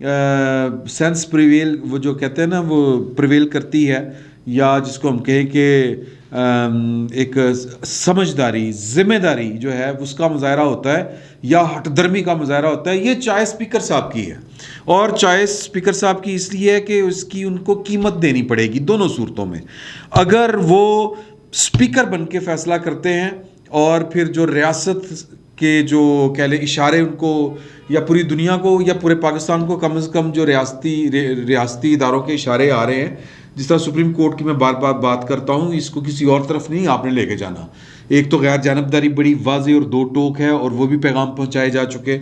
Sense prevail, وہ جو کہتے ہیں نا وہ پریویل کرتی ہے، یا جس کو ہم کہیں کہ ایک سمجھداری، ذمہ داری جو ہے اس کا مظاہرہ ہوتا ہے، یا ہٹ درمی کا مظاہرہ ہوتا ہے، یہ چائے اسپیکر صاحب کی ہے. اور چائے اسپیکر صاحب کی اس لیے ہے کہ اس کی ان کو قیمت دینی پڑے گی دونوں صورتوں میں. اگر وہ اسپیکر بن کے فیصلہ کرتے ہیں اور پھر جو ریاست کے جو کہہ لیں اشارے ان کو، یا پوری دنیا کو یا پورے پاکستان کو کم از کم جو ریاستی اداروں کے اشارے آ رہے ہیں، جس طرح سپریم کورٹ کی میں بار بار بات کرتا ہوں، اس کو کسی اور طرف نہیں آپ نے لے کے جانا. ایک تو غیر جانبداری بڑی واضح اور دو ٹوک ہے، اور وہ بھی پیغام پہنچائے جا چکے.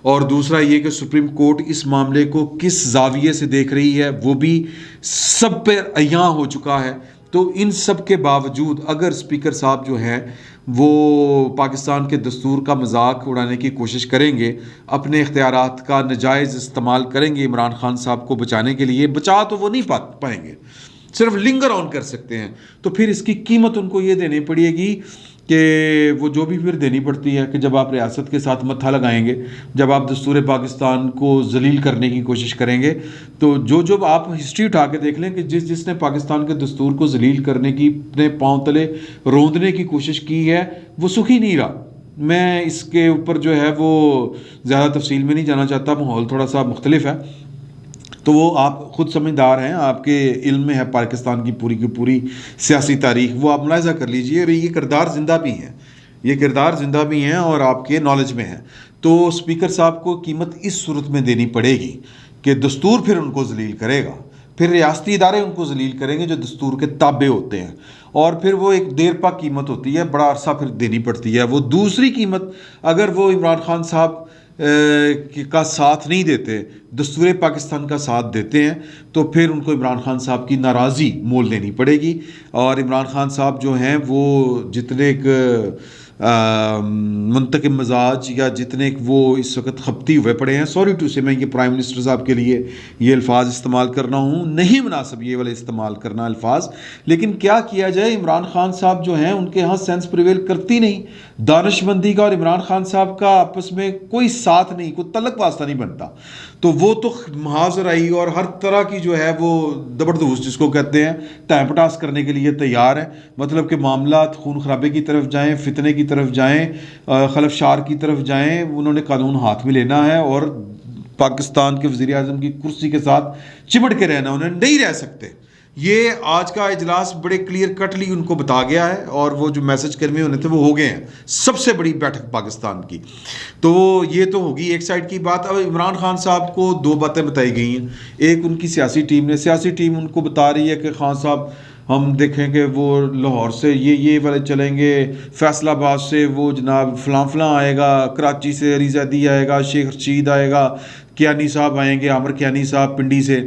اور دوسرا یہ کہ سپریم کورٹ اس معاملے کو کس زاویے سے دیکھ رہی ہے وہ بھی سب پہ عیاں ہو چکا ہے. تو ان سب کے باوجود اگر اسپیکر صاحب جو ہیں وہ پاکستان کے دستور کا مذاق اڑانے کی کوشش کریں گے، اپنے اختیارات کا ناجائز استعمال کریں گے عمران خان صاحب کو بچانے کے لیے، بچا تو وہ نہیں پائیں گے، صرف لنگر آن کر سکتے ہیں. تو پھر اس کی قیمت ان کو یہ دینی پڑے گی کہ وہ جو بھی پھر دینی پڑتی ہے، کہ جب آپ ریاست کے ساتھ متھا لگائیں گے، جب آپ دستور پاکستان کو ذلیل کرنے کی کوشش کریں گے، تو جو آپ ہسٹری اٹھا کے دیکھ لیں کہ جس نے پاکستان کے دستور کو ذلیل کرنے کی، اپنے پاؤں تلے روندنے کی کوشش کی ہے، وہ سکھی نہیں رہا. میں اس کے اوپر جو ہے وہ زیادہ تفصیل میں نہیں جانا چاہتا، ماحول تھوڑا سا مختلف ہے. تو وہ آپ خود سمجھدار ہیں، آپ کے علم میں ہے پاکستان کی پوری سیاسی تاریخ، وہ آپ ملاحظہ کر لیجئے. اور یہ کردار زندہ بھی ہیں اور آپ کے نالج میں ہیں. تو اسپیکر صاحب کو قیمت اس صورت میں دینی پڑے گی کہ دستور پھر ان کو ذلیل کرے گا، پھر ریاستی ادارے ان کو ذلیل کریں گے جو دستور کے تابع ہوتے ہیں، اور پھر وہ ایک دیر پا قیمت ہوتی ہے، بڑا عرصہ پھر دینی پڑتی ہے. وہ دوسری قیمت اگر وہ عمران خان صاحب کا ساتھ نہیں دیتے، دستور پاکستان کا ساتھ دیتے ہیں، تو پھر ان کو عمران خان صاحب کی ناراضی مول لینی پڑے گی. اور عمران خان صاحب جو ہیں وہ جتنے ایک منتقم مزاج، یا جتنے وہ اس وقت خپتی ہوئے پڑے ہیں، سوری ٹو سے میں یہ پرائم منسٹر صاحب کے لیے یہ الفاظ استعمال کر رہا ہوں، نہیں مناسب یہ والے استعمال کرنا الفاظ، لیکن کیا کیا جائے، عمران خان صاحب جو ہیں ان کے ہاں سینس پریویل کرتی نہیں. دانش مندی کا اور عمران خان صاحب کا آپس میں کوئی ساتھ نہیں، کوئی تعلق واسطہ نہیں بنتا. تو وہ تو محاذ آئی اور ہر طرح کی جو ہے وہ زبردست جس کو کہتے ہیں ٹائم پٹاس کرنے کے لیے تیار ہیں. مطلب کہ معاملات خون خرابے کی طرف جائیں، فتنے کی طرف جائیں، خلفشار کی طرف جائیں، انہوں نے قانون ہاتھ میں لینا ہے اور پاکستان کے وزیر اعظم کی کرسی کے ساتھ چمٹ کے رہنا، انہیں نہیں رہ سکتے. یہ آج کا اجلاس بڑے کلیئر کٹلی ان کو بتا گیا ہے، اور وہ جو میسج کرنے ہونے تھے وہ ہو گئے ہیں. سب سے بڑی بیٹھک پاکستان کی، تو یہ تو ہوگی ایک سائڈ کی بات. اب عمران خان صاحب کو دو باتیں بتائی گئی ہیں. ایک ان کی سیاسی ٹیم ان کو بتا رہی ہے کہ خان صاحب ہم دیکھیں کہ وہ لاہور سے یہ والے چلیں گے، فیصل آباد سے وہ جناب فلاں آئے گا، کراچی سے علی زیدی آئے گا، شیخ رشید آئے گا، کیانی صاحب آئیں گے، عامر کیانی صاحب پنڈی سے.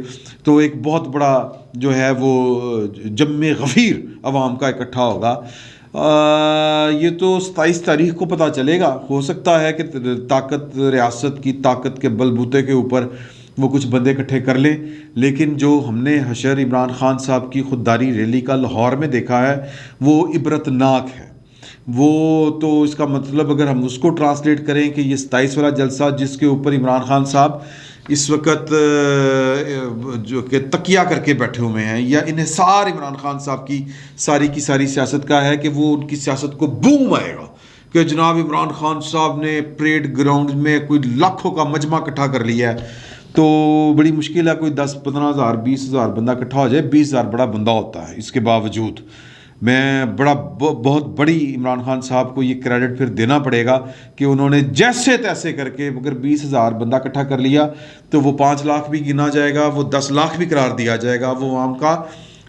تو ایک بہت بڑا جو ہے وہ جم غفیر عوام کا اکٹھا ہوگا. یہ تو 27 تاریخ کو پتہ چلے گا. ہو سکتا ہے کہ ریاست کی طاقت کے بل بوتے کے اوپر وہ کچھ بندے اکٹھے کر لیں، لیکن جو ہم نے حشر عمران خان صاحب کی خودداری ریلی کا لاہور میں دیکھا ہے وہ عبرت ناک ہے. وہ تو اس کا مطلب اگر ہم اس کو ٹرانسلیٹ کریں کہ یہ 27 والا جلسہ جس کے اوپر عمران خان صاحب اس وقت جو کہ تکیہ کر کے بیٹھے ہوئے ہیں، یا انحصار عمران خان صاحب کی ساری سیاست کا ہے کہ وہ ان کی سیاست کو بوم آئے گا کہ جناب عمران خان صاحب نے پریڈ گراؤنڈ میں کوئی لاکھوں کا مجمع اکٹھا کر لیا ہے. تو بڑی مشکل ہے کوئی 10-15 ہزار 20 ہزار بندہ اکٹھا ہو جائے. 20 ہزار بڑا بندہ ہوتا ہے. اس کے باوجود میں بہت بڑی عمران خان صاحب کو یہ کریڈٹ پھر دینا پڑے گا کہ انہوں نے جیسے تیسے کر کے اگر 20 ہزار بندہ اکٹھا کر لیا تو وہ 5 لاکھ بھی گنا جائے گا، وہ 10 لاکھ بھی قرار دیا جائے گا، وہ عوام کا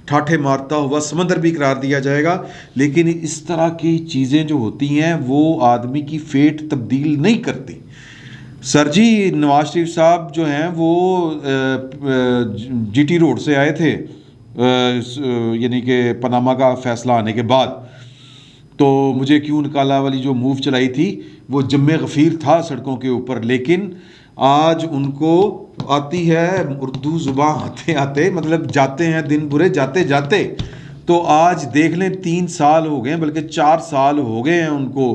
ٹھاٹھے مارتا ہوا سمندر بھی قرار دیا جائے گا. لیکن اس طرح کی چیزیں جو ہوتی ہیں وہ آدمی کی فیٹ تبدیل نہیں کرتی. سر جی نواز شریف صاحب جو ہیں وہ جی ٹی روڈ سے آئے تھے، یعنی کہ پاناما کا فیصلہ آنے کے بعد، تو مجھے کیوں نکالا والی جو موو چلائی تھی وہ جم غفیر تھا سڑکوں کے اوپر. لیکن آج ان کو آتی ہے اردو زبان آتے مطلب جاتے ہیں دن برے جاتے جاتے. تو آج دیکھ لیں 3 سال ہو گئے ہیں، بلکہ 4 سال ہو گئے ہیں ان کو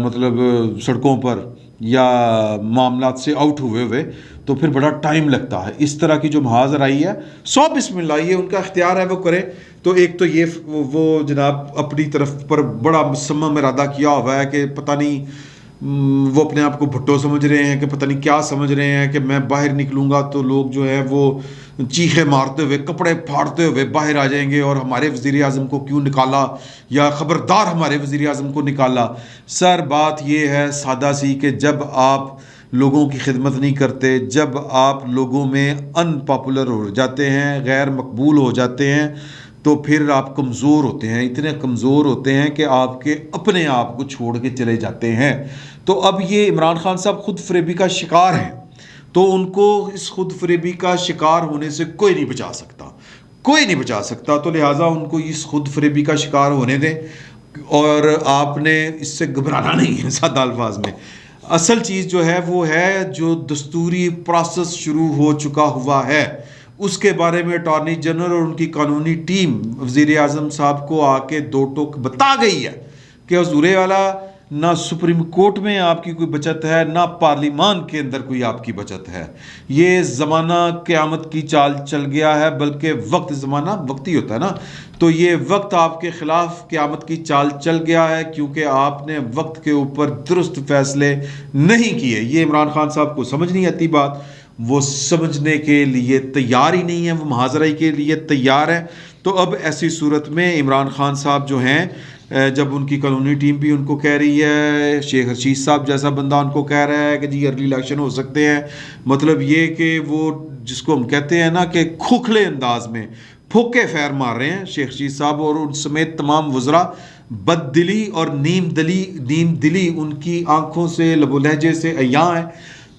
مطلب سڑکوں پر یا معاملات سے آؤٹ ہوئے تو پھر بڑا ٹائم لگتا ہے. اس طرح کی جو محاذ آئی ہے، سو بسم اللہ، یہ ان کا اختیار ہے، وہ کرے. تو ایک تو یہ وہ جناب اپنی طرف پر بڑا مصمم ارادہ کیا ہوا ہے کہ پتہ نہیں وہ اپنے آپ کو بھٹو سمجھ رہے ہیں کہ پتہ نہیں کیا سمجھ رہے ہیں کہ میں باہر نکلوں گا تو لوگ جو ہیں وہ چیخے مارتے ہوئے، کپڑے پھاڑتے ہوئے باہر آ جائیں گے، اور ہمارے وزیر اعظم کو کیوں نکالا، یا خبردار ہمارے وزیر اعظم کو نکالا. سر بات یہ ہے سادہ سی کہ جب آپ لوگوں کی خدمت نہیں کرتے، جب آپ لوگوں میں ان پاپولر ہو جاتے ہیں، غیر مقبول ہو جاتے ہیں، تو پھر آپ کمزور ہوتے ہیں، اتنے کمزور ہوتے ہیں کہ آپ کے اپنے آپ کو چھوڑ کے چلے جاتے ہیں. تو اب یہ عمران خان صاحب خود فریبی کا شکار ہیں، تو ان کو اس خود فریبی کا شکار ہونے سے کوئی نہیں بچا سکتا، کوئی نہیں بچا سکتا. تو لہٰذا ان کو اس خود فریبی کا شکار ہونے دیں، اور آپ نے اس سے گھبرانا نہیں ہے. سادہ الفاظ میں اصل چیز جو ہے وہ ہے جو دستوری پروسیس شروع ہو چکا ہوا ہے، اس کے بارے میں اٹارنی جنرل اور ان کی قانونی ٹیم وزیر اعظم صاحب کو آ کے دو ٹوک بتا گئی ہے کہ حضور والا، نہ سپریم کورٹ میں آپ کی کوئی بچت ہے، نہ پارلیمان کے اندر کوئی آپ کی بچت ہے. یہ زمانہ قیامت کی چال چل گیا ہے، بلکہ وقت، زمانہ وقتی ہوتا ہے نا، تو یہ وقت آپ کے خلاف قیامت کی چال چل گیا ہے، کیونکہ آپ نے وقت کے اوپر درست فیصلے نہیں کیے. یہ عمران خان صاحب کو سمجھ نہیں آتی بات، وہ سمجھنے کے لیے تیار ہی نہیں ہے، وہ محاذرے کے لیے تیار ہے. تو اب ایسی صورت میں عمران خان صاحب جو ہیں، جب ان کی قانونی ٹیم بھی ان کو کہہ رہی ہے، شیخ رشید صاحب جیسا بندہ ان کو کہہ رہا ہے کہ جی ارلی الیکشن ہو سکتے ہیں، مطلب یہ کہ وہ جس کو ہم کہتے ہیں نا کہ کھوکھلے انداز میں پھوکے فیر مار رہے ہیں شیخ رشید صاحب اور ان سمیت تمام وزراء. بد دلی اور نیم دلی ان کی آنکھوں سے، لب و لہجے سے عیاں ہے.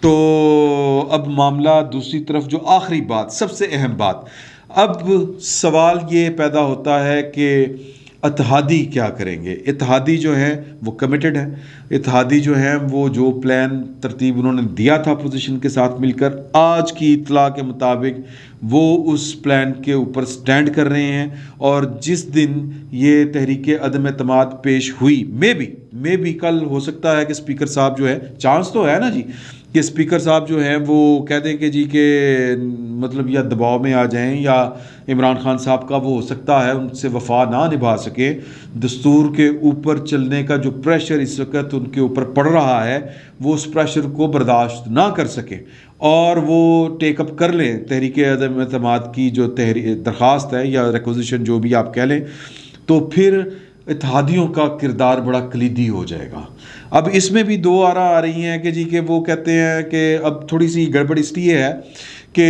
تو اب معاملہ دوسری طرف، جو آخری بات، سب سے اہم بات، اب سوال یہ پیدا ہوتا ہے کہ اتحادی کیا کریں گے. اتحادی جو ہے وہ کمیٹڈ ہے، اتحادی جو ہے وہ جو پلان ترتیب انہوں نے دیا تھا اپوزیشن کے ساتھ مل کر، آج کی اطلاع کے مطابق وہ اس پلان کے اوپر سٹینڈ کر رہے ہیں. اور جس دن یہ تحریک عدم اعتماد پیش ہوئی، میں بھی کل ہو سکتا ہے کہ اسپیکر صاحب جو ہے، چانس تو ہے نا جی کہ اسپیکر صاحب جو ہیں وہ کہہ دیں کہ جی کہ مطلب یا دباؤ میں آ جائیں، یا عمران خان صاحب کا وہ ہو سکتا ہے ان سے وفا نہ نبھا سکے، دستور کے اوپر چلنے کا جو پریشر اس وقت ان کے اوپر پڑ رہا ہے وہ اس پریشر کو برداشت نہ کر سکے اور وہ ٹیک اپ کر لیں تحریک عدم اعتماد کی جو درخواست ہے یا ریکوزیشن جو بھی آپ کہہ لیں. تو پھر اتحادیوں کا کردار بڑا کلیدی ہو جائے گا. اب اس میں بھی دو آرا آ رہی ہیں کہ جی کہ وہ کہتے ہیں کہ اب تھوڑی سی گڑبڑ اس لیے ہے کہ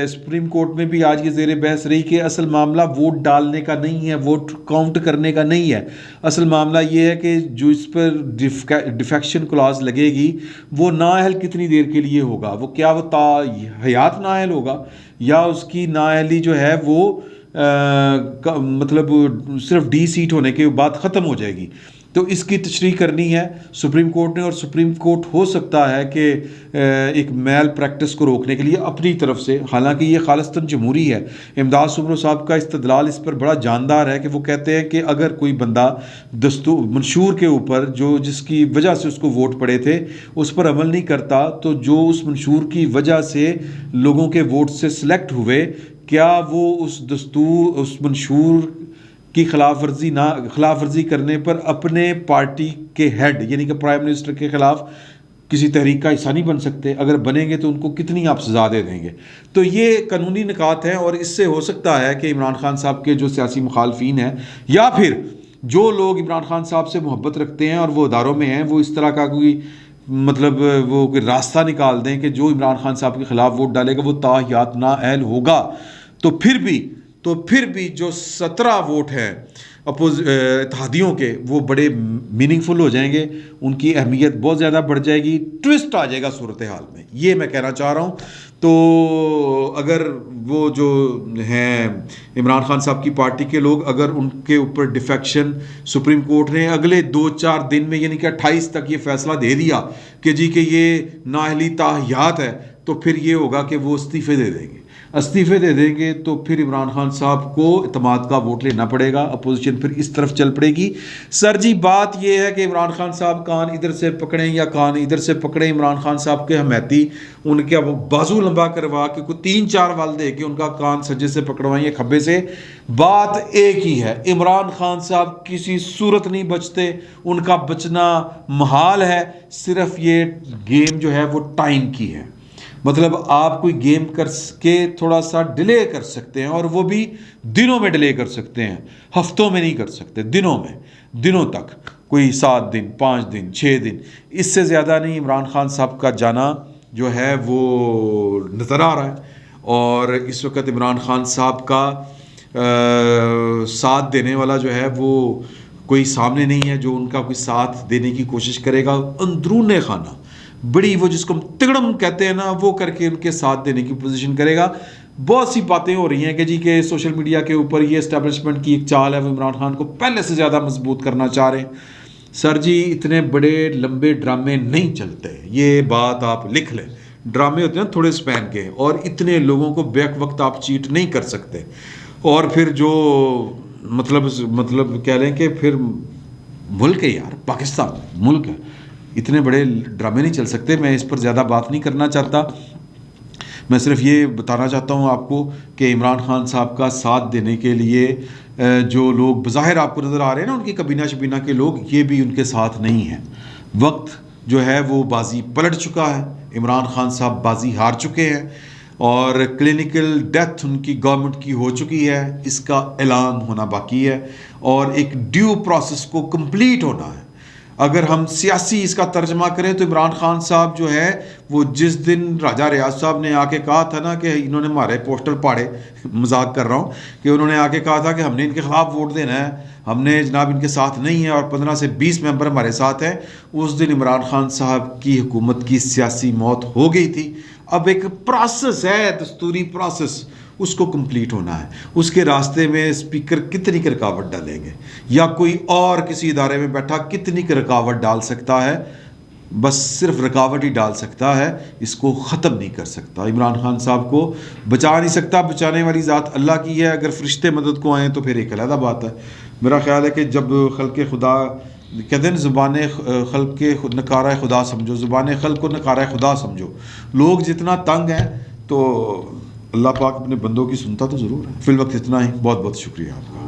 سپریم کورٹ میں بھی آج یہ زیر بحث رہی کہ اصل معاملہ ووٹ ڈالنے کا نہیں ہے، ووٹ کاؤنٹ کرنے کا نہیں ہے. اصل معاملہ یہ ہے کہ جو اس پر ڈیفیکشن کلاز لگے گی وہ نااہل کتنی دیر کے لیے ہوگا، وہ کیا وہ تا حیات نااہل ہوگا، یا اس کی نااہلی جو ہے وہ مطلب صرف ڈی سیٹ ہونے کے بعد ختم ہو جائے گی. تو اس کی تشریح کرنی ہے سپریم کورٹ نے، اور سپریم کورٹ ہو سکتا ہے کہ ایک میل پریکٹس کو روکنے کے لیے اپنی طرف سے، حالانکہ یہ خالصتاً جمہوری ہے. امداد سمرو صاحب کا استدلال اس پر بڑا جاندار ہے کہ وہ کہتے ہیں کہ اگر کوئی بندہ دستور منشور کے اوپر جو جس کی وجہ سے اس کو ووٹ پڑے تھے اس پر عمل نہیں کرتا، تو جو اس منشور کی وجہ سے لوگوں کے ووٹ سے سلیکٹ ہوئے، کیا وہ اس منشور کی خلاف ورزی کرنے پر اپنے پارٹی کے ہیڈ یعنی کہ پرائم منسٹر کے خلاف کسی تحریک کا حصہ نہیں بن سکتے؟ اگر بنیں گے تو ان کو کتنی آپ سزا دے دیں گے؟ تو یہ قانونی نکات ہیں، اور اس سے ہو سکتا ہے کہ عمران خان صاحب کے جو سیاسی مخالفین ہیں یا پھر جو لوگ عمران خان صاحب سے محبت رکھتے ہیں اور وہ اداروں میں ہیں، وہ اس طرح کا کوئی مطلب وہ کوئی راستہ نکال دیں کہ جو عمران خان صاحب کے خلاف ووٹ ڈالے گا وہ تاحیات نااہل ہوگا. تو پھر بھی جو 17 ووٹ ہیں اتحادیوں کے وہ بڑے میننگ فل ہو جائیں گے، ان کی اہمیت بہت زیادہ بڑھ جائے گی، ٹوسٹ آ جائے گا صورتحال میں. یہ میں کہنا چاہ رہا ہوں. تو اگر وہ جو ہیں عمران خان صاحب کی پارٹی کے لوگ، اگر ان کے اوپر ڈیفیکشن سپریم کورٹ نے اگلے 2-4 دن میں یعنی کہ 28 تک یہ فیصلہ دے دیا کہ جی کہ یہ نااہلی تاحیات ہے، تو پھر یہ ہوگا کہ وہ استعفے دے دیں گے. استعفے دے دیں گے تو پھر عمران خان صاحب کو اعتماد کا ووٹ لینا پڑے گا، اپوزیشن پھر اس طرف چل پڑے گی۔ سر جی بات یہ ہے کہ عمران خان صاحب کان ادھر سے پکڑیں یا کان ادھر سے پکڑیں، عمران خان صاحب کے حمایتی ان کے بازو لمبا کروا کے کوئی 3-4 وال دے کے ان کا کان سجے سے پکڑوائیں یا کھبے سے، بات ایک ہی ہے، عمران خان صاحب کسی صورت نہیں بچتے، ان کا بچنا محال ہے۔ صرف یہ گیم جو ہے وہ ٹائم کی ہے، مطلب آپ کوئی گیم کر کے تھوڑا سا ڈیلے کر سکتے ہیں، اور وہ بھی دنوں میں ڈیلے کر سکتے ہیں، ہفتوں میں نہیں کر سکتے، دنوں میں، دنوں تک، کوئی 7 دن 5 دن 6 دن، اس سے زیادہ نہیں۔ عمران خان صاحب کا جانا جو ہے وہ نظر آ رہا ہے، اور اس وقت عمران خان صاحب کا ساتھ دینے والا جو ہے وہ کوئی سامنے نہیں ہے جو ان کا کوئی ساتھ دینے کی کوشش کرے گا۔ اندرون خانہ بڑی وہ جس کو ہم تگڑم کہتے ہیں نا، وہ کر کے ان کے ساتھ دینے کی پوزیشن کرے گا۔ بہت سی باتیں ہو رہی ہیں کہ جی کہ سوشل میڈیا کے اوپر یہ اسٹیبلشمنٹ کی ایک چال ہے، وہ عمران خان کو پہلے سے زیادہ مضبوط کرنا چاہ رہے ہیں۔ سر جی اتنے بڑے لمبے ڈرامے نہیں چلتے، یہ بات آپ لکھ لیں، ڈرامے ہوتے ہیں تھوڑے سپین کے، اور اتنے لوگوں کو بیک وقت آپ چیٹ نہیں کر سکتے۔ اور پھر جو مطلب کہہ لیں کہ پھر ملک ہے یار، پاکستان ملک ہے، اتنے بڑے ڈرامے نہیں چل سکتے۔ میں اس پر زیادہ بات نہیں کرنا چاہتا، میں صرف یہ بتانا چاہتا ہوں آپ کو کہ عمران خان صاحب کا ساتھ دینے کے لیے جو لوگ بظاہر آپ کو نظر آ رہے ہیں نا، ان کی کابینہ شبینہ کے لوگ، یہ بھی ان کے ساتھ نہیں ہیں۔ وقت جو ہے وہ بازی پلٹ چکا ہے، عمران خان صاحب بازی ہار چکے ہیں، اور کلینکل ڈیتھ ان کی گورنمنٹ کی ہو چکی ہے، اس کا اعلان ہونا باقی ہے، اور ایک ڈیو پروسیس کو کمپلیٹ ہونا ہے۔ اگر ہم سیاسی اس کا ترجمہ کریں تو عمران خان صاحب جو ہے وہ جس دن راجہ ریاض صاحب نے آ کے کہا تھا نا کہ انہوں نے ہمارے پوسٹر پاڑے، مذاق کر رہا ہوں، کہ انہوں نے آ کے کہا تھا کہ ہم نے ان کے خلاف ووٹ دینا ہے، ہم نے جناب ان کے ساتھ نہیں ہے، اور 15 سے 20 ممبر ہمارے ساتھ ہیں، اس دن عمران خان صاحب کی حکومت کی سیاسی موت ہو گئی تھی۔ اب ایک پروسیس ہے، دستوری پروسیس، اس کو کمپلیٹ ہونا ہے۔ اس کے راستے میں اسپیکر کتنی کی رکاوٹ ڈالیں گے، یا کوئی اور کسی ادارے میں بیٹھا کتنی کی رکاوٹ ڈال سکتا ہے، بس صرف رکاوٹ ہی ڈال سکتا ہے، اس کو ختم نہیں کر سکتا۔ عمران خان صاحب کو بچا نہیں سکتا، بچانے والی ذات اللہ کی ہے، اگر فرشتے مدد کو آئیں تو پھر ایک علیحدہ بات ہے۔ میرا خیال ہے کہ جب خلق خدا کہتے ہیں زبان خلق کے نکارہ خدا سمجھو، زبان خلق کو نکارہ خدا سمجھو، لوگ جتنا تنگ ہیں تو اللہ پاک اپنے بندوں کی سنتا تو ضرور ہے۔ فی الوقت اتنا ہی، بہت بہت شکریہ آپ کا۔